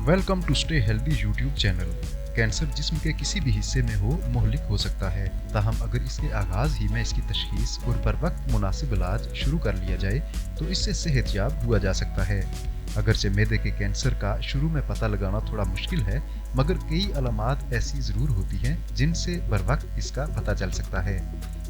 Welcome to stay healthy YouTube channel. Cancer जिस्म के किसी भी हिस्से में हो मुहलिक हो सकता है, ताहम अगर इसके आगाज ही में इसकी तशखीस और बर वक्त मुनासिब इलाज शुरू कर लिया जाए तो इससे सेहतयाब हुआ जा सकता है। अगरचे मैदे के कैंसर का शुरू में पता लगाना थोड़ा मुश्किल है, मगर कई अलामात ऐसी ज़रूर होती हैं जिनसे बर वक्त इसका पता चल सकता है।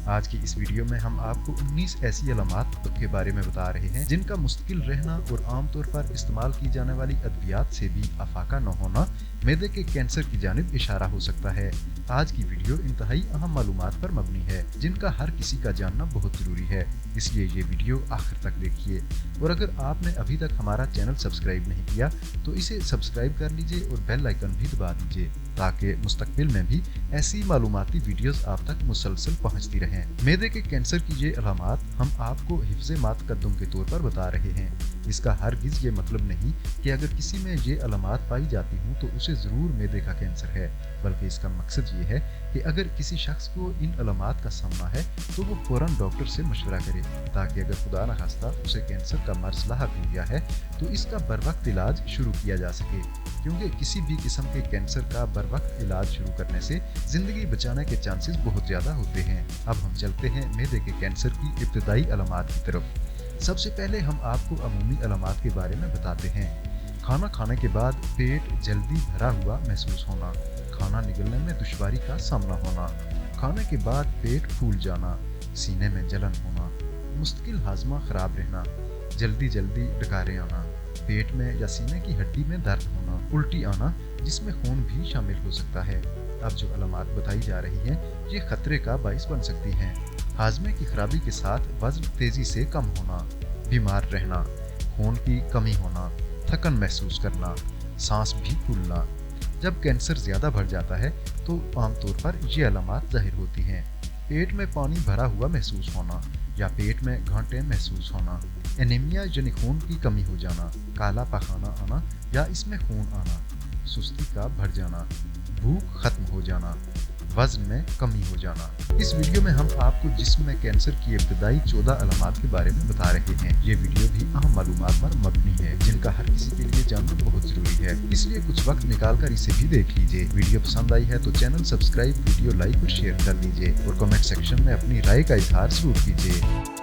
आज की इस वीडियो में हम आपको 19 ऐसी अलामात के बारे में बता रहे हैं जिनका मुस्तकिल रहना और आमतौर पर इस्तेमाल की जाने वाली अद्वियात से भी अफाका न होना मैदे के कैंसर की जानिब इशारा हो सकता है। आज की वीडियो इंतहाई अहम मालूमात पर मबनी है जिनका हर किसी का जानना बहुत जरूरी है, इसलिए ये वीडियो आखिर तक देखिए। और अगर आपने अभी तक हमारा चैनल सब्सक्राइब नहीं किया तो इसे सब्सक्राइब कर लीजिए और बेल आइकन भी दबा दीजिए ताकि मुस्तकबिल में भी ऐसी मालूमाती वीडियोस आप तक मुसलसल पहुंचती रहें। मैदे के कैंसर की ये अलामात हम आपको हिफ्ज़े मातकद्दुम के तौर पर बता रहे हैं। इसका हरगिज़ ये मतलब नहीं कि अगर किसी में ये अलामात पाई जाती हूँ तो उसे ज़रूर मैदे का कैंसर है, बल्कि इसका मकसद ये है कि अगर किसी शख्स को इन अलामात का सामना है तो वो फ़ौरन डॉक्टर से मशवरा करे, ताकि अगर खुदा न खास्ता उसे कैंसर का मर्ज लाहक हो गया है तो इसका बर वक्त इलाज शुरू किया जा सके, क्योंकि किसी भी किस्म के कैंसर का बर वक्त इलाज शुरू करने से ज़िंदगी बचाने के चांसेस बहुत ज़्यादा होते हैं। अब हम चलते हैं मैदे के कैंसर की इब्तदाई अलामात की तरफ। सबसे पहले हम आपको अमूमी अलामात के बारे में बताते हैं। खाना खाने के बाद पेट जल्दी भरा हुआ महसूस होना, खाना निगलने में दुश्वारी का सामना होना, खाने के बाद पेट फूल जाना, सीने में जलन होना, मुस्तकिल हाजमा खराब रहना, जल्दी जल्दी डकारें आना, पेट में या सीने की हड्डी में दर्द होना, उल्टी आना जिसमें खून भी शामिल हो सकता है। अब जो अलामात बताई जा रही हैं ये खतरे का बाइस बन सकती हैं। हाजमे की खराबी के साथ वजन तेजी से कम होना, बीमार रहना, खून की कमी होना, थकन महसूस करना, सांस भी फूलना। जब कैंसर ज़्यादा बढ़ जाता है तो आमतौर पर ये अलामात जाहिर होती हैं। पेट में पानी भरा हुआ महसूस होना या पेट में घाटे महसूस होना, एनीमिया यानी खून की कमी हो जाना, काला पखाना आना या इसमें खून आना, सुस्ती का बढ़ जाना, भूख खत्म हो जाना, वजन में कमी हो जाना। इस वीडियो में हम आपको जिस्म में कैंसर की इब्तदाई 14 अलामात के बारे में बता रहे हैं। ये वीडियो भी अहम मालूमात पर मबनी है जिनका हर किसी के लिए जानना बहुत जरूरी है, इसलिए कुछ वक्त निकाल कर इसे भी देख लीजिए। वीडियो पसंद आई है तो चैनल सब्सक्राइब, वीडियो लाइक और शेयर कर लीजिए और कमेंट सेक्शन में अपनी राय का इजहार जरूर कीजिए।